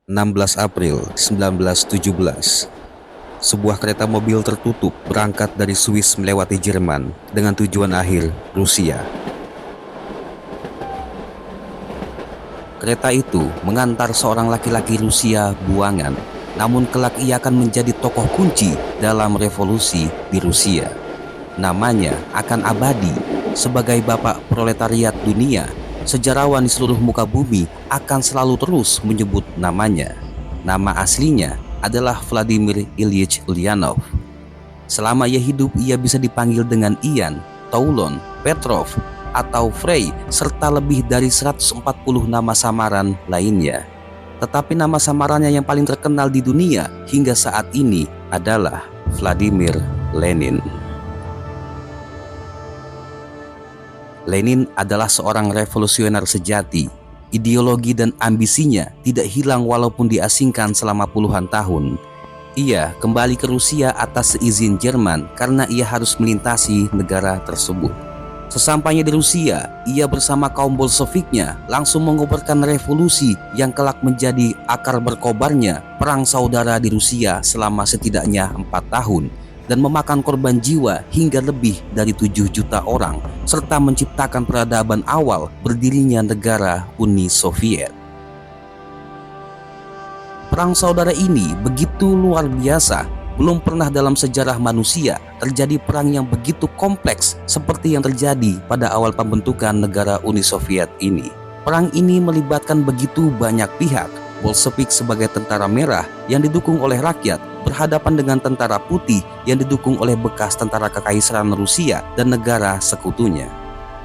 16 April 1917, sebuah kereta mobil tertutup berangkat dari Swiss melewati Jerman dengan tujuan akhir Rusia. Kereta itu mengantar seorang laki-laki Rusia buangan, namun kelak ia akan menjadi tokoh kunci dalam revolusi di Rusia. Namanya akan abadi sebagai bapak proletariat dunia. Sejarawan di seluruh muka bumi akan selalu terus menyebut namanya. Nama aslinya adalah Vladimir Ilyich Ulyanov. Selama ia hidup, ia bisa dipanggil dengan Ian, Toulon, Petrov, atau Frey, serta lebih dari 140 nama samaran lainnya. Tetapi nama samarannya yang paling terkenal di dunia hingga saat ini adalah Vladimir Lenin. Lenin adalah seorang revolusioner sejati. Ideologi dan ambisinya tidak hilang walaupun diasingkan selama puluhan tahun. Ia kembali ke Rusia atas seizin Jerman karena ia harus melintasi negara tersebut. Sesampainya di Rusia, ia bersama kaum Bolsheviknya langsung mengobarkan revolusi yang kelak menjadi akar berkobarnya perang saudara di Rusia selama setidaknya 4 tahun dan memakan korban jiwa hingga lebih dari 7 juta orang, serta menciptakan peradaban awal berdirinya negara Uni Soviet. Perang saudara ini begitu luar biasa. Belum pernah dalam sejarah manusia terjadi perang yang begitu kompleks seperti yang terjadi pada awal pembentukan negara Uni Soviet ini. Perang ini melibatkan begitu banyak pihak. Bolshevik sebagai tentara merah yang didukung oleh rakyat berhadapan dengan tentara putih yang didukung oleh bekas tentara kekaisaran Rusia dan negara sekutunya.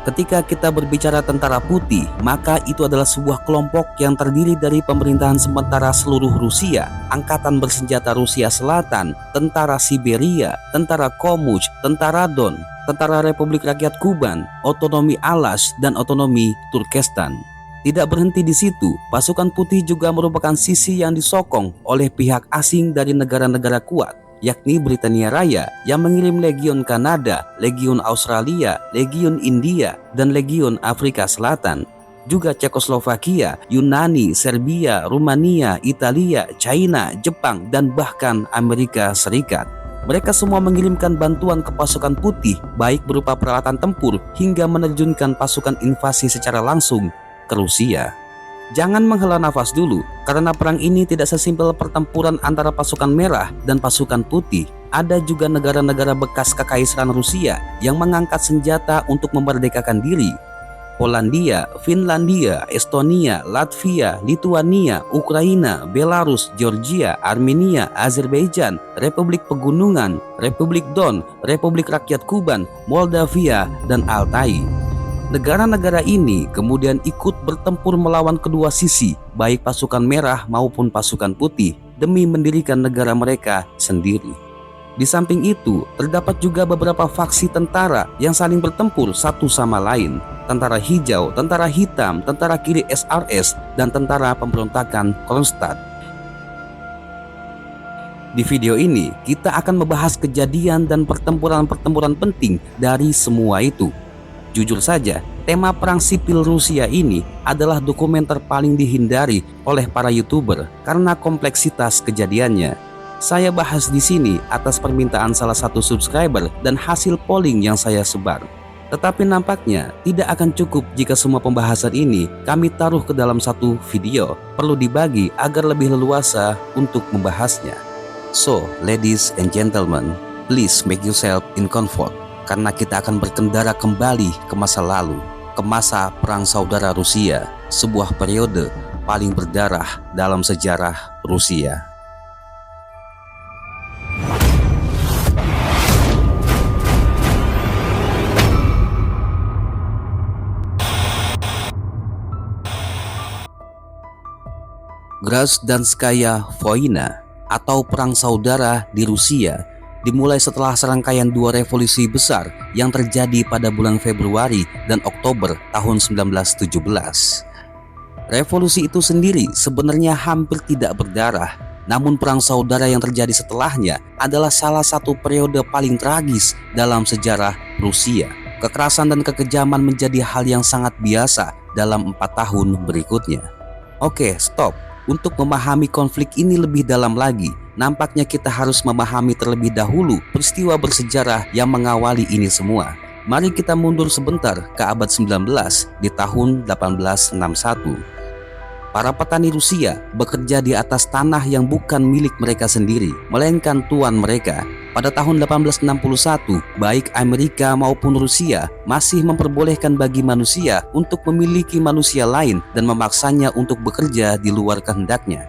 Ketika kita berbicara tentara putih, maka itu adalah sebuah kelompok yang terdiri dari pemerintahan sementara seluruh Rusia, Angkatan Bersenjata Rusia Selatan, Tentara Siberia, Tentara Komuch, Tentara Don, Tentara Republik Rakyat Kuban, Otonomi Alash, dan Otonomi Turkestan. Tidak berhenti di situ, pasukan putih juga merupakan sisi yang disokong oleh pihak asing dari negara-negara kuat, yakni Britania Raya yang mengirim Legiun Kanada, Legiun Australia, Legiun India, dan Legiun Afrika Selatan. Juga Cekoslovakia, Yunani, Serbia, Rumania, Italia, China, Jepang, dan bahkan Amerika Serikat. Mereka semua mengirimkan bantuan ke pasukan putih, baik berupa peralatan tempur hingga menerjunkan pasukan invasi secara langsung ke Rusia. Jangan menghela nafas dulu, karena perang ini tidak sesimpel pertempuran antara pasukan merah dan pasukan putih. Ada juga negara-negara bekas kekaisaran Rusia yang mengangkat senjata untuk memerdekakan diri. Polandia, Finlandia, Estonia, Latvia, Lituania, Ukraina, Belarus, Georgia, Armenia, Azerbaijan, Republik Pegunungan, Republik Don, Republik Rakyat Kuban, Moldavia, dan Altai. Negara-negara ini kemudian ikut bertempur melawan kedua sisi, baik pasukan merah maupun pasukan putih, demi mendirikan negara mereka sendiri. Di samping itu, terdapat juga beberapa faksi tentara yang saling bertempur satu sama lain. Tentara hijau, tentara hitam, tentara kiri SRS, dan tentara pemberontakan Kronstadt. Di video ini, kita akan membahas kejadian dan pertempuran-pertempuran penting dari semua itu. Jujur saja, tema perang sipil Rusia ini adalah dokumenter paling dihindari oleh para YouTuber karena kompleksitas kejadiannya. Saya bahas di sini atas permintaan salah satu subscriber dan hasil polling yang saya sebar. Tetapi nampaknya tidak akan cukup jika semua pembahasan ini kami taruh ke dalam satu video. Perlu dibagi agar lebih leluasa untuk membahasnya. So, ladies and gentlemen, please make yourself in comfort. Karena kita akan berkendara kembali ke masa lalu, ke masa Perang Saudara Rusia, sebuah periode paling berdarah dalam sejarah Rusia. Grajdanskaya Voina atau Perang Saudara di Rusia dimulai setelah serangkaian dua revolusi besar yang terjadi pada bulan Februari dan Oktober tahun 1917. Revolusi itu sendiri sebenarnya hampir tidak berdarah, namun perang saudara yang terjadi setelahnya adalah salah satu periode paling tragis dalam sejarah Rusia. Kekerasan dan kekejaman menjadi hal yang sangat biasa dalam 4 tahun berikutnya. Oke, stop. Untuk memahami konflik ini lebih dalam lagi, nampaknya kita harus memahami terlebih dahulu peristiwa bersejarah yang mengawali ini semua. Mari kita mundur sebentar ke abad 19 di tahun 1861. Para petani Rusia bekerja di atas tanah yang bukan milik mereka sendiri, melainkan tuan mereka. Pada tahun 1861, baik Amerika maupun Rusia masih memperbolehkan bagi manusia untuk memiliki manusia lain dan memaksanya untuk bekerja di luar kehendaknya.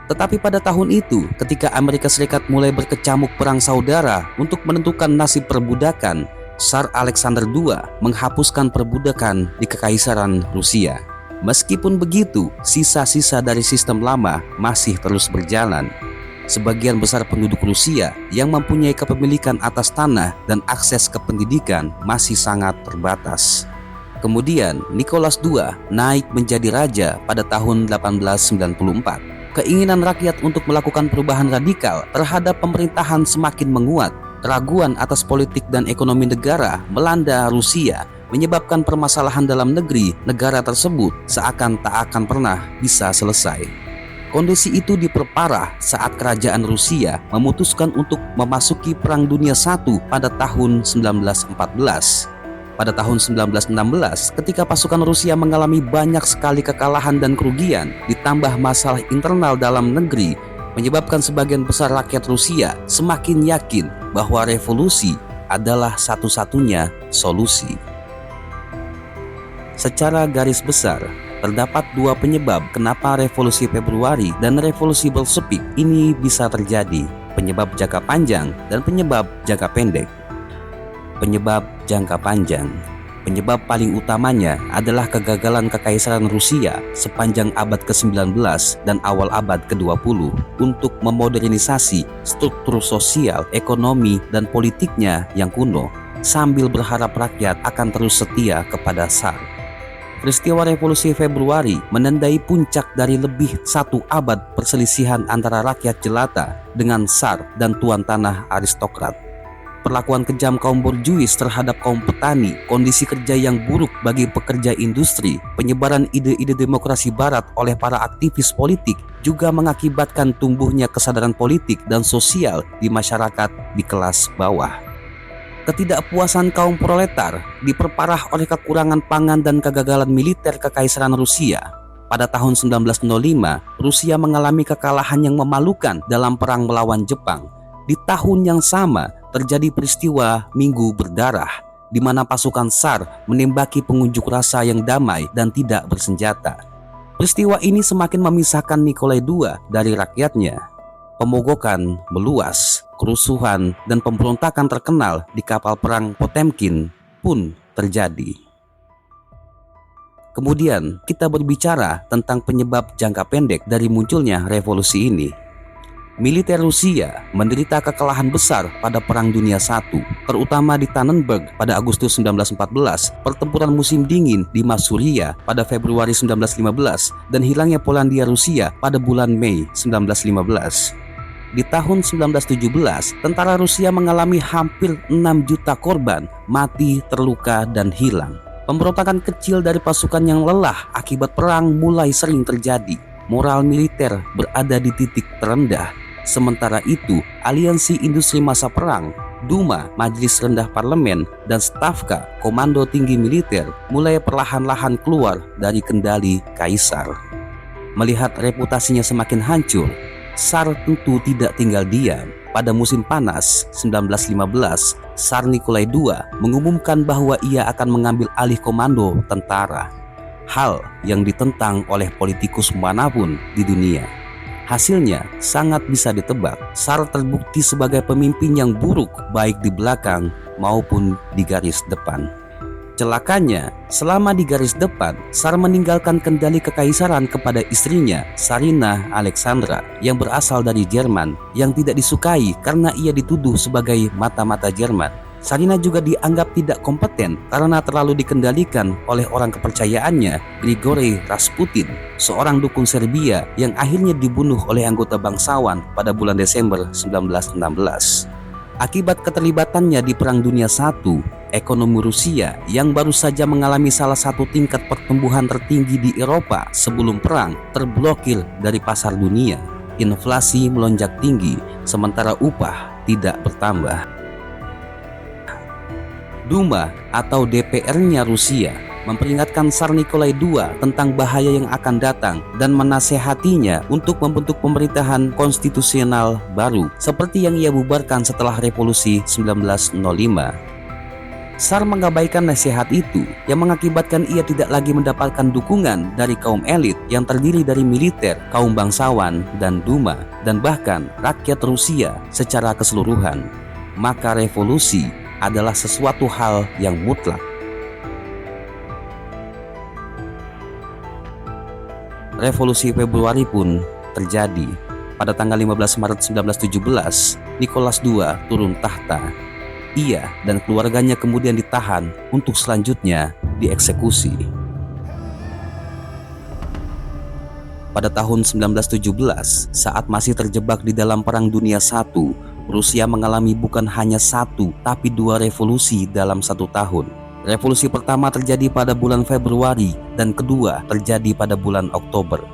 Tetapi pada tahun itu, ketika Amerika Serikat mulai berkecamuk perang saudara untuk menentukan nasib perbudakan, Tsar Alexander II menghapuskan perbudakan di Kekaisaran Rusia. Meskipun begitu, sisa-sisa dari sistem lama masih terus berjalan. Sebagian besar penduduk Rusia yang mempunyai kepemilikan atas tanah dan akses ke pendidikan masih sangat terbatas. Kemudian, Nicholas II naik menjadi raja pada tahun 1894. Keinginan rakyat untuk melakukan perubahan radikal terhadap pemerintahan semakin menguat. Keraguan atas politik dan ekonomi negara melanda Rusia, menyebabkan permasalahan dalam negeri negara tersebut seakan tak akan pernah bisa selesai. Kondisi itu diperparah saat kerajaan Rusia memutuskan untuk memasuki Perang Dunia I pada tahun 1914. Pada tahun 1916, ketika pasukan Rusia mengalami banyak sekali kekalahan dan kerugian, ditambah masalah internal dalam negeri, menyebabkan sebagian besar rakyat Rusia semakin yakin bahwa revolusi adalah satu-satunya solusi. Secara garis besar, terdapat dua penyebab kenapa revolusi Februari dan revolusi Bolshevik ini bisa terjadi, penyebab jangka panjang dan penyebab jangka pendek. Penyebab jangka panjang. Penyebab paling utamanya adalah kegagalan Kekaisaran Rusia sepanjang abad ke-19 dan awal abad ke-20 untuk memodernisasi struktur sosial, ekonomi, dan politiknya yang kuno, sambil berharap rakyat akan terus setia kepada Tsar. Peristiwa Revolusi Februari menandai puncak dari lebih satu abad perselisihan antara rakyat jelata dengan Tsar dan tuan tanah aristokrat. Perlakuan kejam kaum borjuis terhadap kaum petani, kondisi kerja yang buruk bagi pekerja industri, penyebaran ide-ide demokrasi barat oleh para aktivis politik juga mengakibatkan tumbuhnya kesadaran politik dan sosial di masyarakat di kelas bawah. Ketidakpuasan kaum proletar diperparah oleh kekurangan pangan dan kegagalan militer Kekaisaran Rusia. Pada tahun 1905, Rusia mengalami kekalahan yang memalukan dalam perang melawan Jepang. Di tahun yang sama, terjadi peristiwa Minggu Berdarah, di mana pasukan Tsar menembaki pengunjuk rasa yang damai dan tidak bersenjata. Peristiwa ini semakin memisahkan Nikolai II dari rakyatnya. Pemogokan meluas, kerusuhan dan pemberontakan terkenal di kapal perang Potemkin pun terjadi. Kemudian kita berbicara tentang penyebab jangka pendek dari munculnya revolusi ini. Militer Rusia menderita kekalahan besar pada Perang Dunia I, terutama di Tannenberg pada Agustus 1914, pertempuran musim dingin di Masuria pada Februari 1915, dan hilangnya Polandia Rusia pada bulan Mei 1915. Di tahun 1917, tentara Rusia mengalami hampir 6 juta korban, mati, terluka, dan hilang. Pemberontakan kecil dari pasukan yang lelah akibat perang mulai sering terjadi. Moral militer berada di titik terendah. Sementara itu, aliansi industri masa perang, Duma, Majelis Rendah Parlemen, dan Stavka, Komando Tinggi Militer, mulai perlahan-lahan keluar dari kendali Kaisar. Melihat reputasinya semakin hancur, Tsar tentu tidak tinggal diam. Pada musim panas 1915, Tsar Nikolai II mengumumkan bahwa ia akan mengambil alih komando tentara. Hal yang ditentang oleh politikus manapun di dunia. Hasilnya sangat bisa ditebak. Tsar terbukti sebagai pemimpin yang buruk baik di belakang maupun di garis depan. Celakanya, selama di garis depan, Tsar meninggalkan kendali kekaisaran kepada istrinya, Tsarina Alexandra, yang berasal dari Jerman, yang tidak disukai karena ia dituduh sebagai mata-mata Jerman. Tsarina juga dianggap tidak kompeten karena terlalu dikendalikan oleh orang kepercayaannya, Grigori Rasputin, seorang dukun Serbia yang akhirnya dibunuh oleh anggota bangsawan pada bulan Desember 1916. Akibat keterlibatannya di Perang Dunia I, Ekonomi Rusia yang baru saja mengalami salah satu tingkat pertumbuhan tertinggi di Eropa sebelum perang terblokir dari pasar dunia. Inflasi melonjak tinggi, sementara upah tidak bertambah. Duma atau DPR-nya Rusia memperingatkan Tsar Nikolai II tentang bahaya yang akan datang dan menasehatinya untuk membentuk pemerintahan konstitusional baru seperti yang ia bubarkan setelah Revolusi 1905. Tsar mengabaikan nasihat itu yang mengakibatkan ia tidak lagi mendapatkan dukungan dari kaum elit yang terdiri dari militer, kaum bangsawan, dan Duma, dan bahkan rakyat Rusia secara keseluruhan. Maka revolusi adalah sesuatu hal yang mutlak. Revolusi Februari pun terjadi. Pada tanggal 15 Maret 1917, Nicholas II turun tahta. Ia dan keluarganya kemudian ditahan untuk selanjutnya dieksekusi. Pada tahun 1917, saat masih terjebak di dalam Perang Dunia I, Rusia mengalami bukan hanya satu, tapi dua revolusi dalam satu tahun. Revolusi pertama terjadi pada bulan Februari dan kedua terjadi pada bulan Oktober.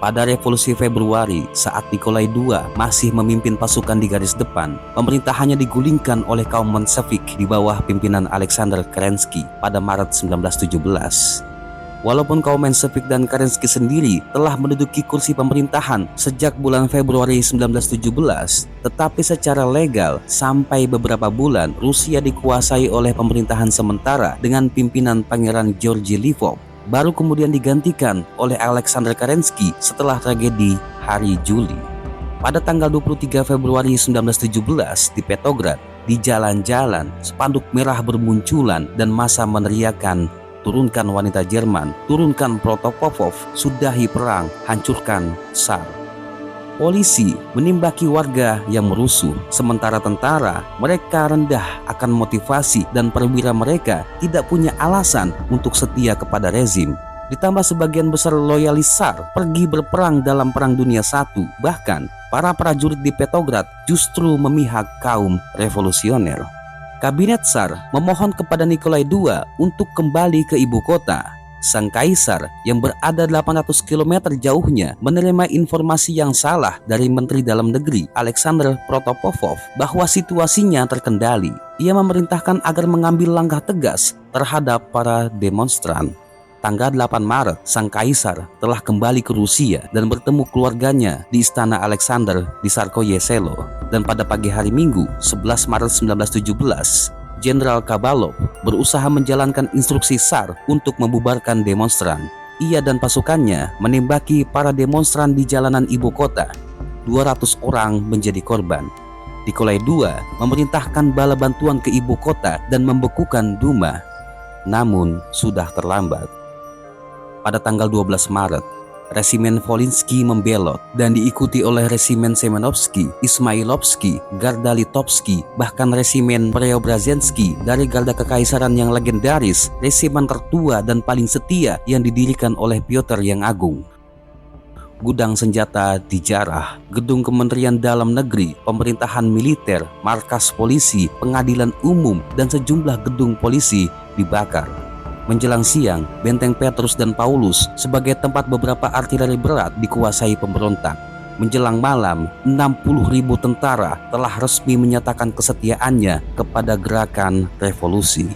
Pada revolusi Februari, saat Nikolai II masih memimpin pasukan di garis depan, pemerintahannya digulingkan oleh kaum Menshevik di bawah pimpinan Alexander Kerensky pada Maret 1917. Walaupun kaum Menshevik dan Kerensky sendiri telah menduduki kursi pemerintahan sejak bulan Februari 1917, tetapi secara legal sampai beberapa bulan Rusia dikuasai oleh pemerintahan sementara dengan pimpinan Pangeran Georgy Lvov, baru kemudian digantikan oleh Alexander Kerensky setelah tragedi Hari Juli. Pada tanggal 23 Februari 1917 di Petrograd, di jalan-jalan spanduk merah bermunculan dan massa meneriakan, "Turunkan wanita Jerman, turunkan Protopopov, sudahi perang, hancurkan Tsar." Polisi menimbaki warga yang merusuh, sementara tentara mereka rendah akan motivasi dan perwira mereka tidak punya alasan untuk setia kepada rezim. Ditambah sebagian besar loyalis Tsar pergi berperang dalam Perang Dunia I. Bahkan para prajurit di Petrograd justru memihak kaum revolusioner. Kabinet Tsar memohon kepada Nikolai II untuk kembali ke ibu kota. Sang kaisar yang berada 800 km jauhnya menerima informasi yang salah dari Menteri Dalam Negeri Alexander Protopopov bahwa situasinya terkendali. Ia memerintahkan agar mengambil langkah tegas terhadap para demonstran. Tanggal 8 Maret, sang kaisar telah kembali ke Rusia dan bertemu keluarganya di Istana Alexander di Tsarskoye Selo. Dan pada pagi hari Minggu, 11 Maret 1917, Jenderal Kabalov berusaha menjalankan instruksi Tsar untuk membubarkan demonstran. Ia dan pasukannya menembaki para demonstran di jalanan ibu kota. 200 orang menjadi korban. Nikolai II memerintahkan bala bantuan ke ibu kota dan membekukan Duma. Namun sudah terlambat. Pada tanggal 12 Maret, Resimen Volinsky membelot dan diikuti oleh Resimen Semenovsky, Ismailovsky, Garda Litovsky, bahkan Resimen Preobrazhensky dari Garda Kekaisaran yang legendaris, resimen tertua dan paling setia yang didirikan oleh Piotr yang Agung. Gudang senjata dijarah, gedung Kementerian Dalam Negeri, pemerintahan militer, markas polisi, pengadilan umum, dan sejumlah gedung polisi dibakar. Menjelang siang, benteng Petrus dan Paulus sebagai tempat beberapa artileri berat dikuasai pemberontak. Menjelang malam, 60.000 tentara telah resmi menyatakan kesetiaannya kepada gerakan revolusi.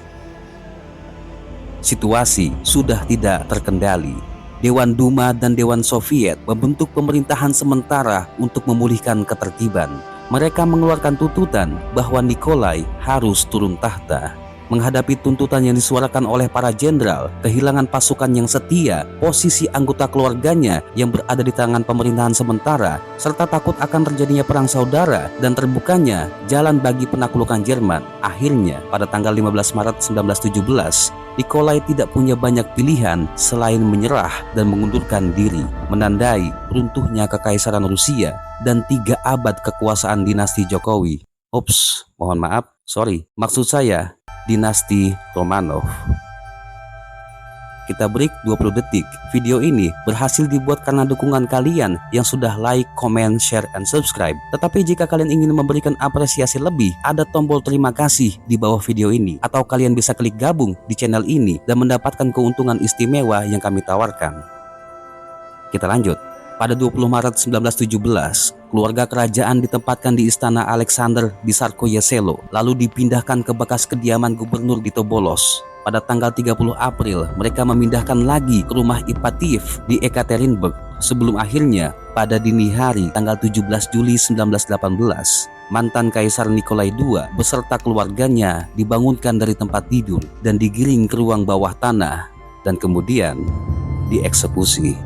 Situasi sudah tidak terkendali. Dewan Duma dan Dewan Soviet membentuk pemerintahan sementara untuk memulihkan ketertiban. Mereka mengeluarkan tuntutan bahwa Nikolai harus turun tahta. Menghadapi tuntutan yang disuarakan oleh para jenderal, kehilangan pasukan yang setia, posisi anggota keluarganya yang berada di tangan pemerintahan sementara, serta takut akan terjadinya perang saudara dan terbukanya jalan bagi penaklukan Jerman. Akhirnya, pada tanggal 15 Maret 1917, Nikolai tidak punya banyak pilihan selain menyerah dan mengundurkan diri, menandai runtuhnya kekaisaran Rusia dan 3 abad kekuasaan dinasti Jokowi. Mohon maaf, maksud saya dinasti Romanov. Kita break 20 detik. Video ini berhasil dibuat karena dukungan kalian yang sudah like, comment, share, and subscribe. Tetapi jika kalian ingin memberikan apresiasi lebih, ada tombol terima kasih di bawah video ini. Atau kalian bisa klik gabung di channel ini dan mendapatkan keuntungan istimewa yang kami tawarkan. Kita lanjut. Pada 20 Maret 1917, keluarga kerajaan ditempatkan di Istana Alexander di Tsarskoye-Selo, lalu dipindahkan ke bekas kediaman Gubernur di Tobolsk. Pada tanggal 30 April, mereka memindahkan lagi ke rumah Ipatiev di Ekaterinburg, sebelum akhirnya pada dini hari tanggal 17 Juli 1918, mantan Kaisar Nikolai II beserta keluarganya dibangunkan dari tempat tidur dan digiring ke ruang bawah tanah dan kemudian dieksekusi.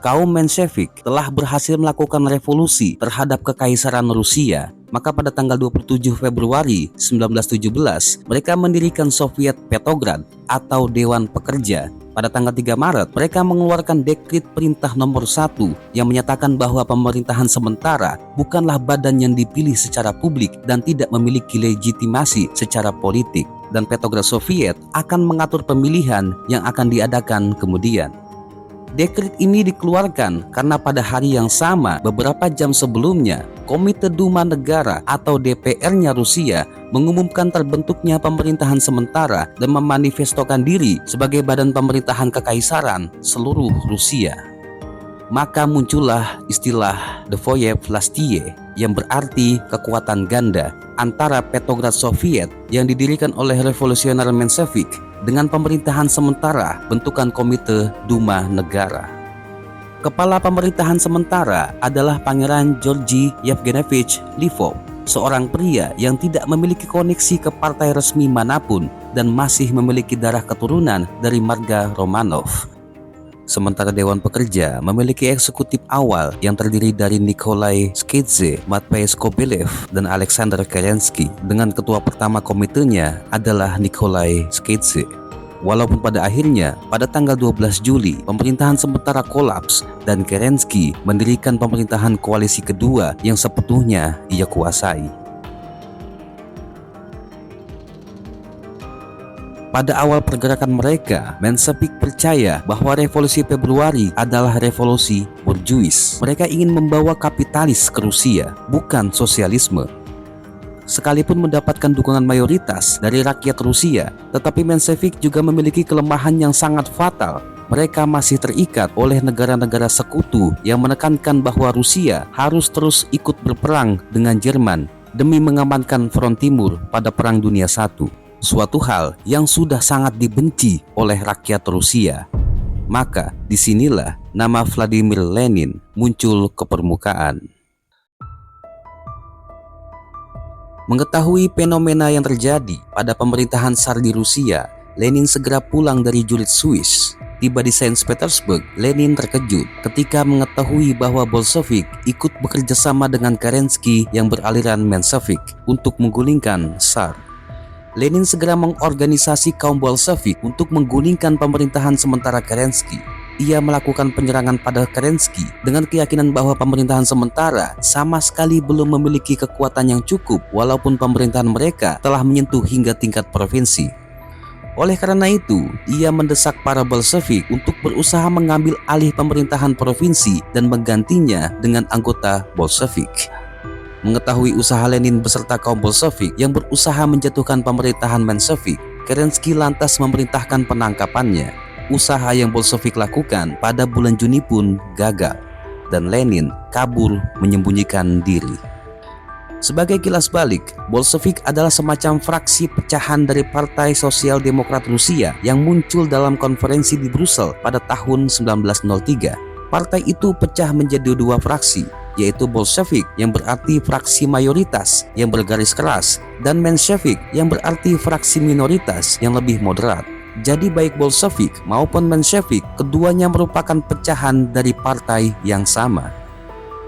Kaum Menshevik telah berhasil melakukan revolusi terhadap Kekaisaran Rusia. Maka pada tanggal 27 Februari 1917, mereka mendirikan Soviet Petrograd atau Dewan Pekerja. Pada tanggal 3 Maret, mereka mengeluarkan dekrit perintah nomor 1 yang menyatakan bahwa pemerintahan sementara bukanlah badan yang dipilih secara publik dan tidak memiliki legitimasi secara politik. Dan Petrograd Soviet akan mengatur pemilihan yang akan diadakan kemudian. Dekret ini dikeluarkan karena pada hari yang sama beberapa jam sebelumnya Komite Duma Negara atau DPR-nya Rusia mengumumkan terbentuknya pemerintahan sementara dan memanifestokan diri sebagai badan pemerintahan kekaisaran seluruh Rusia. Maka muncullah istilah Dvoye Vlastie yang berarti kekuatan ganda antara Petrograd Soviet yang didirikan oleh revolusioner Menshevik dengan pemerintahan sementara bentukan Komite Duma Negara. Kepala pemerintahan sementara adalah Pangeran Georgy Yevgenyevich Lvov, seorang pria yang tidak memiliki koneksi ke partai resmi manapun dan masih memiliki darah keturunan dari marga Romanov. Sementara Dewan Pekerja memiliki eksekutif awal yang terdiri dari Nikolai Skidze, Matvei Skobelev, dan Alexander Kerensky, dengan ketua pertama komitenya adalah Nikolai Skidze. Walaupun pada akhirnya, pada tanggal 12 Juli, pemerintahan sementara kolaps dan Kerensky mendirikan pemerintahan koalisi kedua yang sepenuhnya ia kuasai. Pada awal pergerakan mereka, Menshevik percaya bahwa revolusi Februari adalah revolusi borjuis. Mereka ingin membawa kapitalis ke Rusia, bukan sosialisme. Sekalipun mendapatkan dukungan mayoritas dari rakyat Rusia, tetapi Menshevik juga memiliki kelemahan yang sangat fatal. Mereka masih terikat oleh negara-negara sekutu yang menekankan bahwa Rusia harus terus ikut berperang dengan Jerman demi mengamankan front timur pada Perang Dunia I. Suatu hal yang sudah sangat dibenci oleh rakyat Rusia. Maka disinilah nama Vladimir Lenin muncul ke permukaan. Mengetahui fenomena yang terjadi pada pemerintahan Tsar di Rusia, Lenin segera pulang dari julid Swiss. Tiba di Saint Petersburg, Lenin terkejut ketika mengetahui bahwa Bolshevik ikut bekerja sama dengan Kerensky yang beraliran Menshevik untuk menggulingkan Tsar. Lenin segera mengorganisasi kaum Bolshevik untuk menggulingkan pemerintahan sementara Kerensky. Ia melakukan penyerangan pada Kerensky dengan keyakinan bahwa pemerintahan sementara sama sekali belum memiliki kekuatan yang cukup walaupun pemerintahan mereka telah menyentuh hingga tingkat provinsi. Oleh karena itu, ia mendesak para Bolshevik untuk berusaha mengambil alih pemerintahan provinsi dan menggantinya dengan anggota Bolshevik. Mengetahui usaha Lenin beserta kaum Bolshevik yang berusaha menjatuhkan pemerintahan Menshevik, Kerensky lantas memerintahkan penangkapannya. Usaha yang Bolshevik lakukan pada bulan Juni pun gagal, dan Lenin kabur menyembunyikan diri. Sebagai kilas balik, Bolshevik adalah semacam fraksi pecahan dari Partai Sosial Demokrat Rusia yang muncul dalam konferensi di Brussel pada tahun 1903. Partai itu pecah menjadi dua fraksi, yaitu Bolshevik yang berarti fraksi mayoritas yang bergaris keras dan Menshevik yang berarti fraksi minoritas yang lebih moderat. Jadi baik Bolshevik maupun Menshevik keduanya merupakan pecahan dari partai yang sama.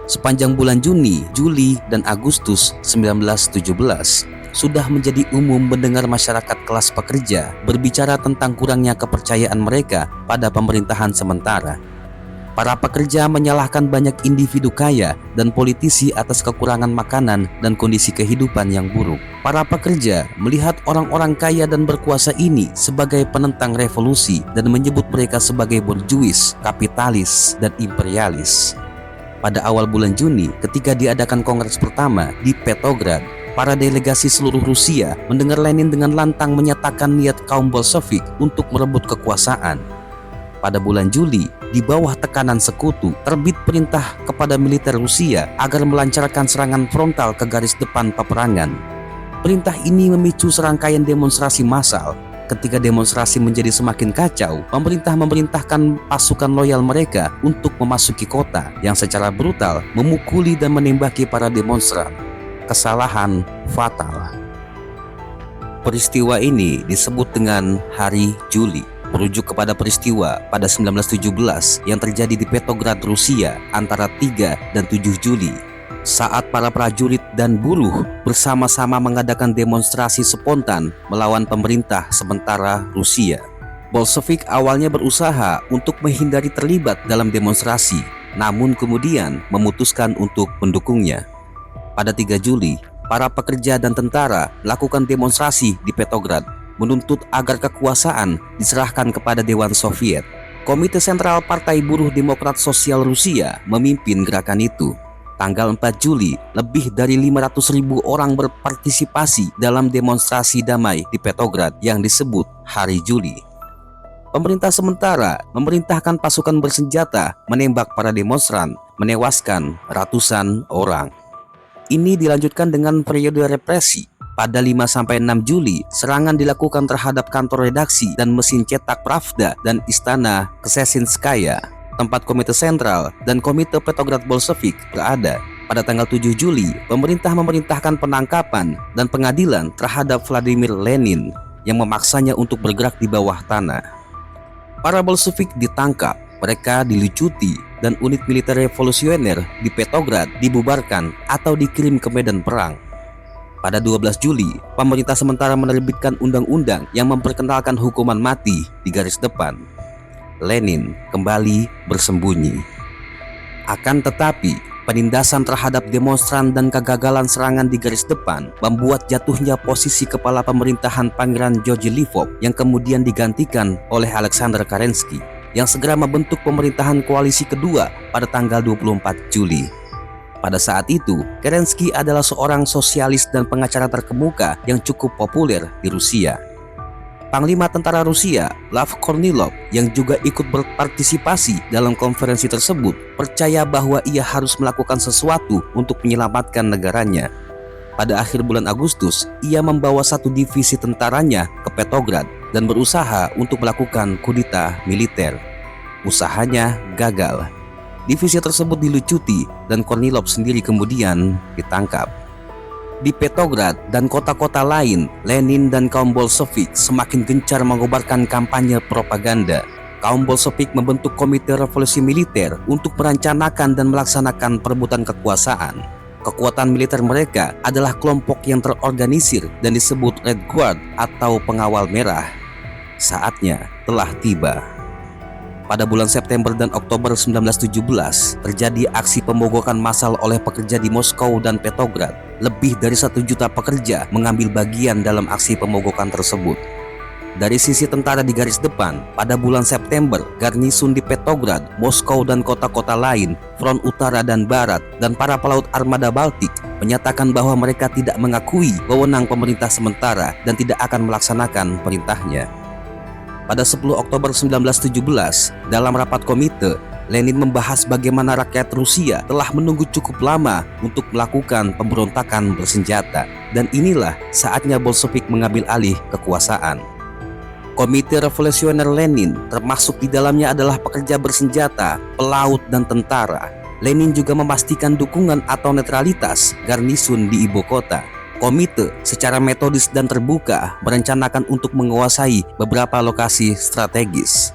Sepanjang bulan Juni, Juli, dan Agustus 1917 sudah menjadi umum mendengar masyarakat kelas pekerja berbicara tentang kurangnya kepercayaan mereka pada pemerintahan sementara. Para pekerja menyalahkan banyak individu kaya dan politisi atas kekurangan makanan dan kondisi kehidupan yang buruk. Para pekerja melihat orang-orang kaya dan berkuasa ini sebagai penentang revolusi dan menyebut mereka sebagai borjuis, kapitalis, dan imperialis. Pada awal bulan Juni, ketika diadakan kongres pertama di Petrograd, para delegasi seluruh Rusia mendengar Lenin dengan lantang menyatakan niat kaum Bolshevik untuk merebut kekuasaan. Pada bulan Juli, di bawah tekanan sekutu, terbit perintah kepada militer Rusia agar melancarkan serangan frontal ke garis depan peperangan. Perintah ini memicu serangkaian demonstrasi massal. Ketika demonstrasi menjadi semakin kacau, pemerintah memerintahkan pasukan loyal mereka untuk memasuki kota yang secara brutal memukuli dan menembaki para demonstran. Kesalahan fatal. Peristiwa ini disebut dengan Hari Juli, merujuk kepada peristiwa pada 1917 yang terjadi di Petrograd, Rusia antara 3 dan 7 Juli saat para prajurit dan buruh bersama-sama mengadakan demonstrasi spontan melawan pemerintah sementara Rusia. Bolshevik awalnya berusaha untuk menghindari terlibat dalam demonstrasi, namun kemudian memutuskan untuk mendukungnya. Pada 3 Juli, para pekerja dan tentara melakukan demonstrasi di Petrograd menuntut agar kekuasaan diserahkan kepada Dewan Soviet. Komite Sentral Partai Buruh Demokrat Sosial Rusia memimpin gerakan itu. Tanggal 4 Juli, lebih dari 500.000 orang berpartisipasi dalam demonstrasi damai di Petrograd yang disebut Hari Juli. Pemerintah sementara memerintahkan pasukan bersenjata menembak para demonstran, menewaskan ratusan orang. Ini dilanjutkan dengan periode represi. Pada 5-6 Juli, serangan dilakukan terhadap kantor redaksi dan mesin cetak Pravda dan Istana Ksesinskaya, tempat Komite Sentral dan Komite Petrograd Bolshevik berada. Pada tanggal 7 Juli, pemerintah memerintahkan penangkapan dan pengadilan terhadap Vladimir Lenin yang memaksanya untuk bergerak di bawah tanah. Para Bolshevik ditangkap, mereka dilucuti, dan unit militer revolusioner di Petrograd dibubarkan atau dikirim ke medan perang. Pada 12 Juli, pemerintah sementara menerbitkan undang-undang yang memperkenalkan hukuman mati di garis depan. Lenin kembali bersembunyi. Akan tetapi, penindasan terhadap demonstran dan kegagalan serangan di garis depan membuat jatuhnya posisi kepala pemerintahan Pangeran Georgy Lvov yang kemudian digantikan oleh Alexander Kerensky yang segera membentuk pemerintahan koalisi kedua pada tanggal 24 Juli. Pada saat itu, Kerensky adalah seorang sosialis dan pengacara terkemuka yang cukup populer di Rusia. Panglima tentara Rusia, Lav Kornilov, yang juga ikut berpartisipasi dalam konferensi tersebut, percaya bahwa ia harus melakukan sesuatu untuk menyelamatkan negaranya. Pada akhir bulan Agustus, ia membawa satu divisi tentaranya ke Petrograd dan berusaha untuk melakukan kudeta militer. Usahanya gagal. Divisi tersebut dilucuti dan Kornilov sendiri kemudian ditangkap. Di Petrograd dan kota-kota lain, Lenin dan kaum Bolshevik semakin gencar mengobarkan kampanye propaganda. Kaum Bolshevik membentuk Komite Revolusi Militer untuk merencanakan dan melaksanakan perebutan kekuasaan. Kekuatan militer mereka adalah kelompok yang terorganisir dan disebut Red Guard atau pengawal merah. Saatnya telah tiba. Pada bulan September dan Oktober 1917, terjadi aksi pemogokan massal oleh pekerja di Moskow dan Petrograd. Lebih dari 1 juta pekerja mengambil bagian dalam aksi pemogokan tersebut. Dari sisi tentara di garis depan, pada bulan September, garnisun di Petrograd, Moskow dan kota-kota lain, front utara dan barat, dan para pelaut armada Baltik menyatakan bahwa mereka tidak mengakui wewenang pemerintah sementara dan tidak akan melaksanakan perintahnya. Pada 10 Oktober 1917, dalam rapat komite, Lenin membahas bagaimana rakyat Rusia telah menunggu cukup lama untuk melakukan pemberontakan bersenjata, dan inilah saatnya Bolshevik mengambil alih kekuasaan. Komite Revolusioner Lenin termasuk di dalamnya adalah pekerja bersenjata, pelaut, dan tentara. Lenin juga memastikan dukungan atau netralitas garnisun di ibu kota. Komite secara metodis dan terbuka merencanakan untuk menguasai beberapa lokasi strategis.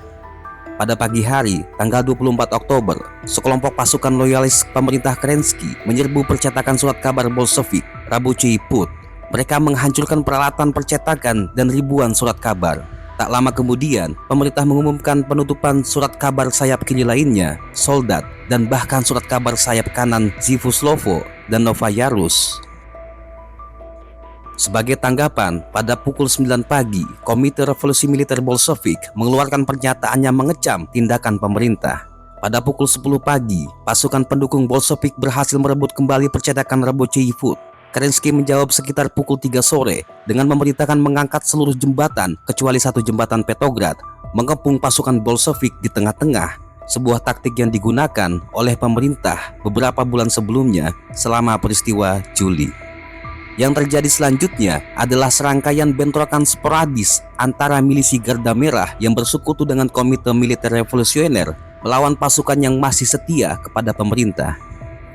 Pada pagi hari, tanggal 24 Oktober, sekelompok pasukan loyalis pemerintah Kerensky menyerbu percetakan surat kabar Bolshevik, Rabuchi Put. Mereka menghancurkan peralatan percetakan dan ribuan surat kabar. Tak lama kemudian, pemerintah mengumumkan penutupan surat kabar sayap kiri lainnya, Soldat, dan bahkan surat kabar sayap kanan Zivuslovo dan Novaya Rus. Sebagai tanggapan, pada pukul 9 pagi, Komite Revolusi Militer Bolshevik mengeluarkan pernyataannya mengecam tindakan pemerintah. Pada pukul 10 pagi, pasukan pendukung Bolshevik berhasil merebut kembali percetakan Rabocheye Food. Kerensky menjawab sekitar pukul 3 sore dengan memerintahkan mengangkat seluruh jembatan kecuali satu jembatan Petrograd, mengepung pasukan Bolshevik di tengah-tengah, sebuah taktik yang digunakan oleh pemerintah beberapa bulan sebelumnya selama peristiwa Juli. Yang terjadi selanjutnya adalah serangkaian bentrokan sporadis antara milisi Garda Merah yang bersekutu dengan Komite Militer Revolusioner melawan pasukan yang masih setia kepada pemerintah.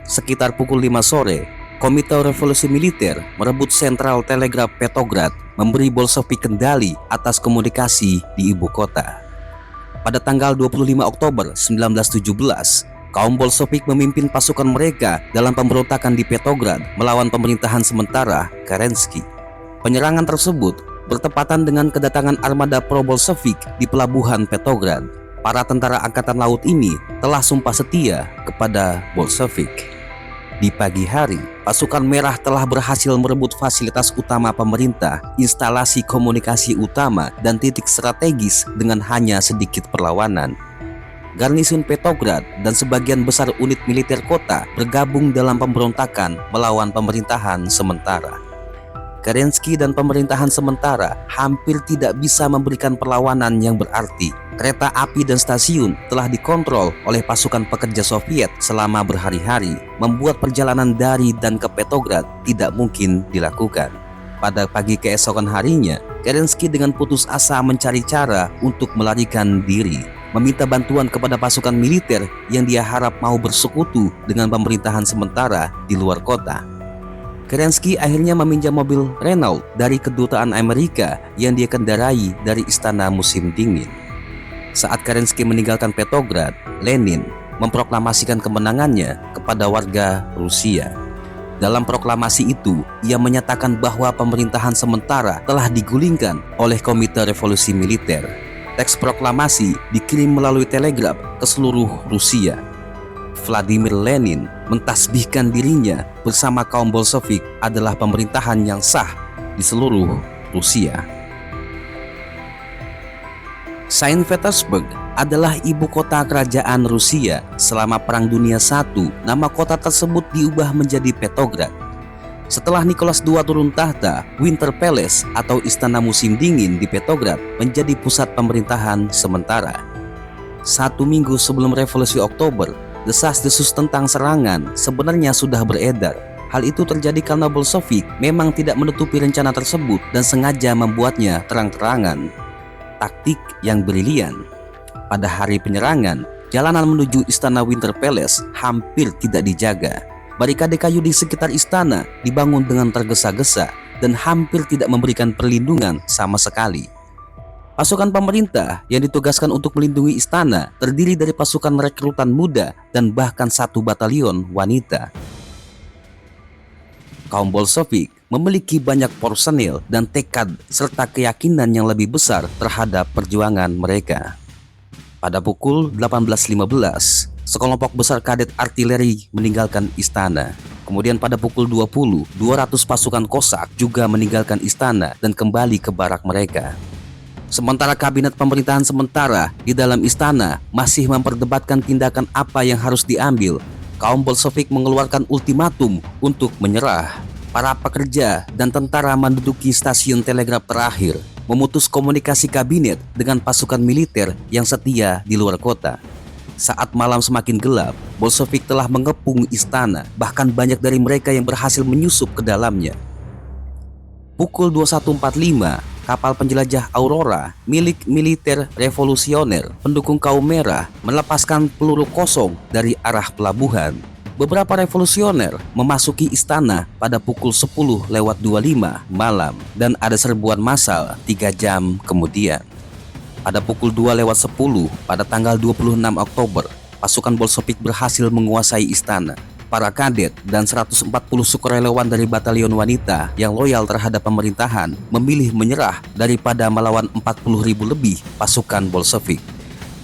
Sekitar pukul 5 sore, Komite Revolusi Militer merebut sentral telegraf Petrograd, memberi Bolshevik kendali atas komunikasi di ibu kota. Pada tanggal 25 Oktober 1917, kaum Bolshevik memimpin pasukan mereka dalam pemberontakan di Petrograd melawan pemerintahan sementara Kerensky. Penyerangan tersebut bertepatan dengan kedatangan armada pro-Bolshevik di pelabuhan Petrograd. Para tentara angkatan laut ini telah sumpah setia kepada Bolshevik. Di pagi hari, pasukan merah telah berhasil merebut fasilitas utama pemerintah, instalasi komunikasi utama, dan titik strategis dengan hanya sedikit perlawanan. Garnisun Petrograd dan sebagian besar unit militer kota bergabung dalam pemberontakan melawan pemerintahan sementara. Kerensky dan pemerintahan sementara hampir tidak bisa memberikan perlawanan yang berarti. Kereta api dan stasiun telah dikontrol oleh pasukan pekerja Soviet selama berhari-hari, membuat perjalanan dari dan ke Petrograd tidak mungkin dilakukan. Pada pagi keesokan harinya, Kerensky dengan putus asa mencari cara untuk melarikan diri, meminta bantuan kepada pasukan militer yang dia harap mau bersekutu dengan pemerintahan sementara di luar kota. Kerensky akhirnya meminjam mobil Renault dari kedutaan Amerika yang dia kendarai dari istana musim dingin. Saat Kerensky meninggalkan Petrograd, Lenin memproklamasikan kemenangannya kepada warga Rusia. Dalam proklamasi itu, ia menyatakan bahwa pemerintahan sementara telah digulingkan oleh Komite Revolusi Militer. Teks proklamasi dikirim melalui telegraf ke seluruh Rusia. Vladimir Lenin mentasbihkan dirinya bersama kaum Bolshevik adalah pemerintahan yang sah di seluruh Rusia. Saint Petersburg adalah ibu kota kerajaan Rusia. Selama Perang Dunia I, nama kota tersebut diubah menjadi Petrograd. Setelah Nicholas II turun tahta, Winter Palace atau Istana Musim Dingin di Petrograd menjadi pusat pemerintahan sementara. 1 minggu sebelum Revolusi Oktober, desas-desus tentang serangan sebenarnya sudah beredar. Hal itu terjadi karena Bolshevik memang tidak menutupi rencana tersebut dan sengaja membuatnya terang-terangan. Taktik yang brilian. Pada hari penyerangan, jalanan menuju Istana Winter Palace hampir tidak dijaga. Barikade kayu di sekitar istana dibangun dengan tergesa-gesa dan hampir tidak memberikan perlindungan sama sekali. Pasukan pemerintah yang ditugaskan untuk melindungi istana terdiri dari pasukan rekrutan muda dan bahkan 1 batalion wanita. Kaum Bolshevik memiliki banyak personil dan tekad serta keyakinan yang lebih besar terhadap perjuangan mereka. Pada pukul 18.15, sekelompok besar kadet artileri meninggalkan istana. Kemudian pada pukul 20, 200 pasukan Kosak juga meninggalkan istana dan kembali ke barak mereka. Sementara kabinet pemerintahan sementara di dalam istana masih memperdebatkan tindakan apa yang harus diambil, kaum Bolshevik mengeluarkan ultimatum untuk menyerah. Para pekerja dan tentara menduduki stasiun telegraf terakhir, memutus komunikasi kabinet dengan pasukan militer yang setia di luar kota. Saat malam semakin gelap, Bolshevik telah mengepung istana, bahkan banyak dari mereka yang berhasil menyusup ke dalamnya. Pukul 21.45, kapal penjelajah Aurora milik militer revolusioner pendukung kaum merah melepaskan peluru kosong dari arah pelabuhan. Beberapa revolusioner memasuki istana pada pukul 10:25 malam dan ada serbuan massal 3 jam kemudian. Pada pukul 2:10 pada tanggal 26 Oktober, pasukan Bolshevik berhasil menguasai istana. para kadet dan 140 sukarelawan dari batalion wanita yang loyal terhadap pemerintahan memilih menyerah daripada melawan 40.000 lebih pasukan Bolshevik.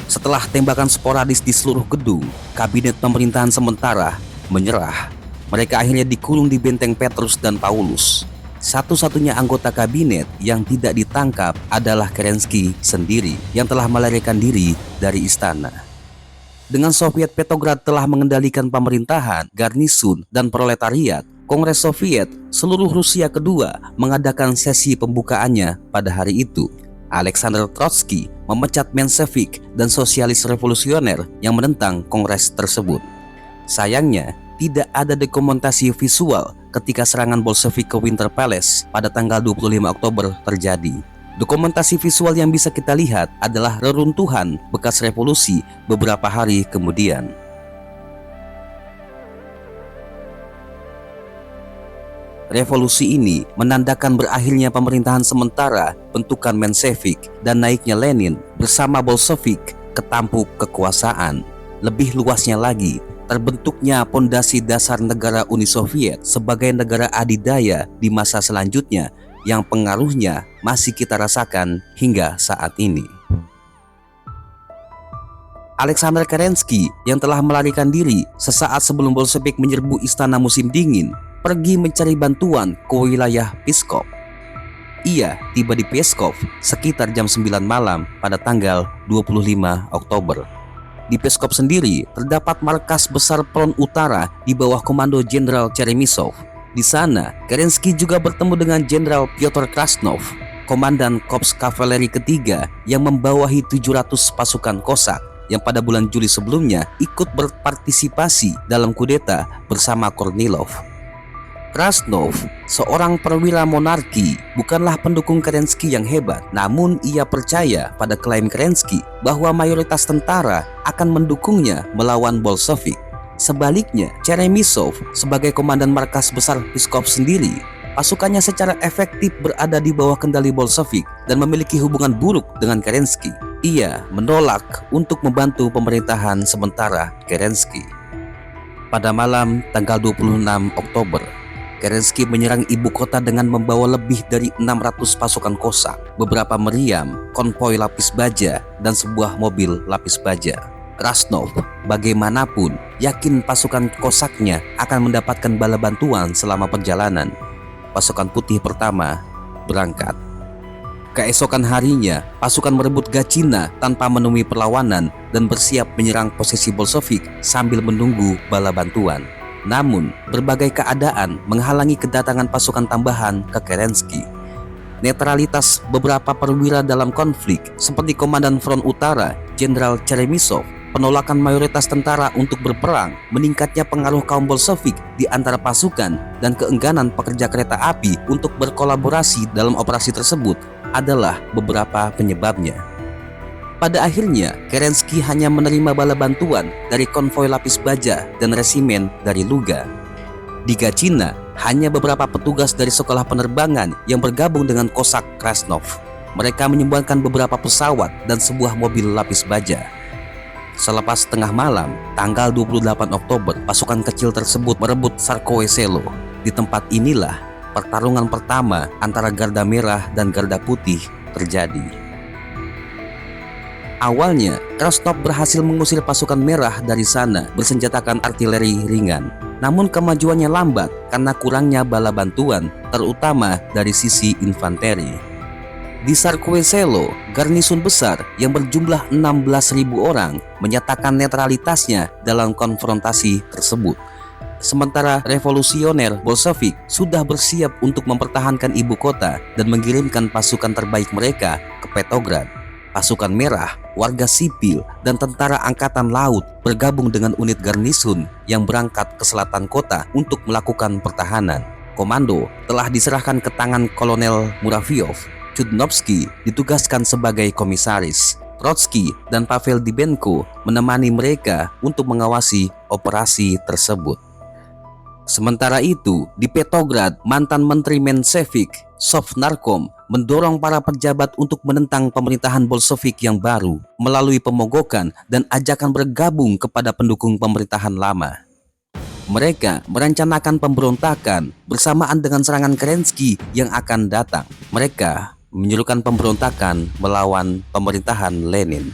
Setelah tembakan sporadis di seluruh gedung, kabinet pemerintahan sementara menyerah. Mereka akhirnya dikurung di benteng Petrus dan Paulus. Satu-satunya anggota kabinet yang tidak ditangkap adalah Kerensky sendiri yang telah melarikan diri dari istana. Dengan Soviet Petrograd telah mengendalikan pemerintahan, garnisun, dan proletariat, Kongres Soviet seluruh Rusia kedua mengadakan sesi pembukaannya pada hari itu. Alexander Trotsky memecat Menshevik dan sosialis revolusioner yang menentang kongres tersebut. Sayangnya, tidak ada dokumentasi visual ketika serangan Bolshevik ke Winter Palace pada tanggal 25 Oktober terjadi. Dokumentasi visual yang bisa kita lihat adalah reruntuhan bekas revolusi beberapa hari kemudian. Revolusi ini menandakan berakhirnya pemerintahan sementara bentukan Menshevik dan naiknya Lenin bersama Bolshevik ke tampuk kekuasaan. Lebih luasnya lagi, terbentuknya pondasi dasar negara Uni Soviet sebagai negara adidaya di masa selanjutnya yang pengaruhnya masih kita rasakan hingga saat ini. Alexander Kerensky yang telah melarikan diri sesaat sebelum Bolshevik menyerbu istana musim dingin pergi mencari bantuan ke wilayah Pskov. Ia tiba di Pskov sekitar jam 9 malam pada tanggal 25 Oktober. Di Pskov sendiri terdapat markas besar Front Utara di bawah komando Jenderal Cheremissov. Di sana, Kerensky juga bertemu dengan Jenderal Pyotr Krasnov, komandan Korps Kavaleri ketiga yang membawahi 700 pasukan Kosak yang pada bulan Juli sebelumnya ikut berpartisipasi dalam kudeta bersama Kornilov. Krasnov, seorang perwira monarki, bukanlah pendukung Kerensky yang hebat, namun ia percaya pada klaim Kerensky bahwa mayoritas tentara akan mendukungnya melawan Bolshevik. Sebaliknya, Cheremissov sebagai komandan markas besar Pskov sendiri, pasukannya secara efektif berada di bawah kendali Bolshevik dan memiliki hubungan buruk dengan Kerensky. Ia menolak untuk membantu pemerintahan sementara Kerensky. Pada malam tanggal 26 Oktober, Kerensky menyerang ibu kota dengan membawa lebih dari 600 pasukan Kosak, beberapa meriam, konvoi lapis baja, dan sebuah mobil lapis baja. Krasnov bagaimanapun yakin pasukan Kosaknya akan mendapatkan bala bantuan selama perjalanan. Pasukan putih pertama berangkat. Keesokan harinya, pasukan merebut Gachina tanpa menemui perlawanan dan bersiap menyerang posisi Bolshevik sambil menunggu bala bantuan. Namun, berbagai keadaan menghalangi kedatangan pasukan tambahan ke Kerensky. Netralitas beberapa perwira dalam konflik, seperti Komandan Front Utara, Jenderal Cheremissov, penolakan mayoritas tentara untuk berperang, meningkatnya pengaruh kaum Bolshevik di antara pasukan, dan keengganan pekerja kereta api untuk berkolaborasi dalam operasi tersebut adalah beberapa penyebabnya. Pada akhirnya, Kerensky hanya menerima bala bantuan dari konvoi lapis baja dan resimen dari Luga. Di Gachina, hanya beberapa petugas dari sekolah penerbangan yang bergabung dengan Kosak Krasnov. Mereka menyumbangkan beberapa pesawat dan sebuah mobil lapis baja. Selepas tengah malam, tanggal 28 Oktober, pasukan kecil tersebut merebut Tsarskoye Selo. Di tempat inilah pertarungan pertama antara Garda Merah dan Garda Putih terjadi. Awalnya, Krasnov berhasil mengusir pasukan merah dari sana bersenjatakan artileri ringan. Namun kemajuannya lambat karena kurangnya bala bantuan, terutama dari sisi infanteri. Di Tsarskoye Selo, garnisun besar yang berjumlah 16.000 orang menyatakan netralitasnya dalam konfrontasi tersebut. Sementara revolusioner Bolshevik sudah bersiap untuk mempertahankan ibu kota dan mengirimkan pasukan terbaik mereka ke Petrograd. Pasukan merah, warga sipil, dan tentara angkatan laut bergabung dengan unit garnisun yang berangkat ke selatan kota untuk melakukan pertahanan. Komando telah diserahkan ke tangan Kolonel Muravyov. Chudnovsky ditugaskan sebagai komisaris. Trotsky dan Pavel Dybenko menemani mereka untuk mengawasi operasi tersebut. Sementara itu, di Petrograd, mantan Menteri Menshevik, Sovnarkom, mendorong para pejabat untuk menentang pemerintahan Bolshevik yang baru melalui pemogokan dan ajakan bergabung kepada pendukung pemerintahan lama. Mereka merencanakan pemberontakan bersamaan dengan serangan Kerensky yang akan datang. Mereka menyuruhkan pemberontakan melawan pemerintahan Lenin.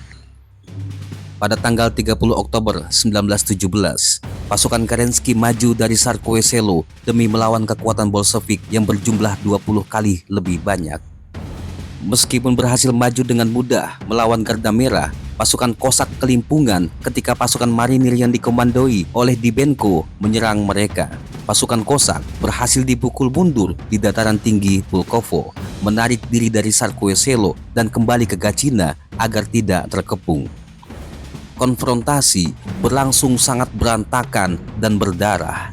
Pada tanggal 30 Oktober 1917, pasukan Kerensky maju dari Tsarskoye Selo demi melawan kekuatan Bolshevik yang berjumlah 20 kali lebih banyak. Meskipun berhasil maju dengan mudah melawan Garda Merah, pasukan Kosak kelimpungan ketika pasukan marinir yang dikomandoi oleh Dybenko menyerang mereka. Pasukan Kosak berhasil dipukul mundur di dataran tinggi Pulkovo, menarik diri dari Tsarskoye Selo dan kembali ke Gacina agar tidak terkepung. Konfrontasi berlangsung sangat berantakan dan berdarah.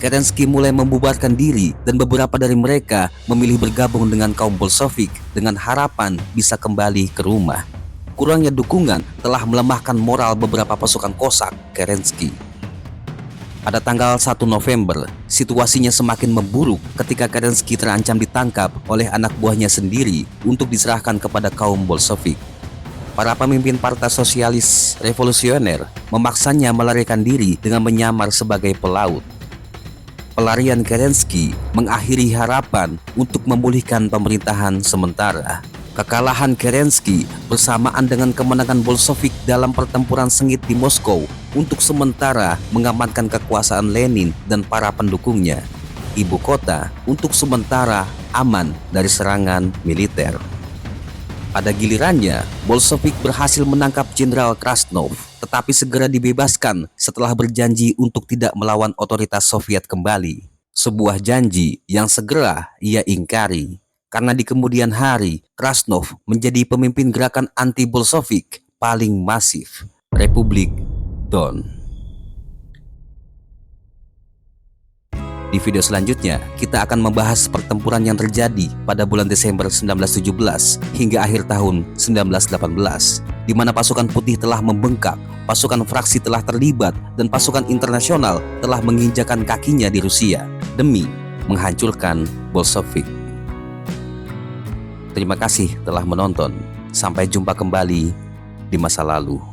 Kerensky mulai membubarkan diri dan beberapa dari mereka memilih bergabung dengan kaum Bolshevik dengan harapan bisa kembali ke rumah. Kurangnya dukungan telah melemahkan moral beberapa pasukan Kosak Kerensky. Pada tanggal 1 November, situasinya semakin memburuk ketika Kerensky terancam ditangkap oleh anak buahnya sendiri untuk diserahkan kepada kaum Bolshevik. Para pemimpin Partai Sosialis Revolusioner memaksanya melarikan diri dengan menyamar sebagai pelaut. Pelarian Kerensky mengakhiri harapan untuk memulihkan pemerintahan sementara. Kekalahan Kerensky bersamaan dengan kemenangan Bolshevik dalam pertempuran sengit di Moskow untuk sementara mengamankan kekuasaan Lenin dan para pendukungnya. Ibu kota untuk sementara aman dari serangan militer. Pada gilirannya, Bolshevik berhasil menangkap Jenderal Krasnov, tetapi segera dibebaskan setelah berjanji untuk tidak melawan otoritas Soviet kembali. Sebuah janji yang segera ia ingkari, karena di kemudian hari, Krasnov menjadi pemimpin gerakan anti-Bolshevik paling masif, Republik Don. Di video selanjutnya, kita akan membahas pertempuran yang terjadi pada bulan Desember 1917 hingga akhir tahun 1918, di mana pasukan putih telah membengkak, pasukan fraksi telah terlibat, dan pasukan internasional telah menginjakan kakinya di Rusia demi menghancurkan Bolshevik. Terima kasih telah menonton. Sampai jumpa kembali di masa lalu.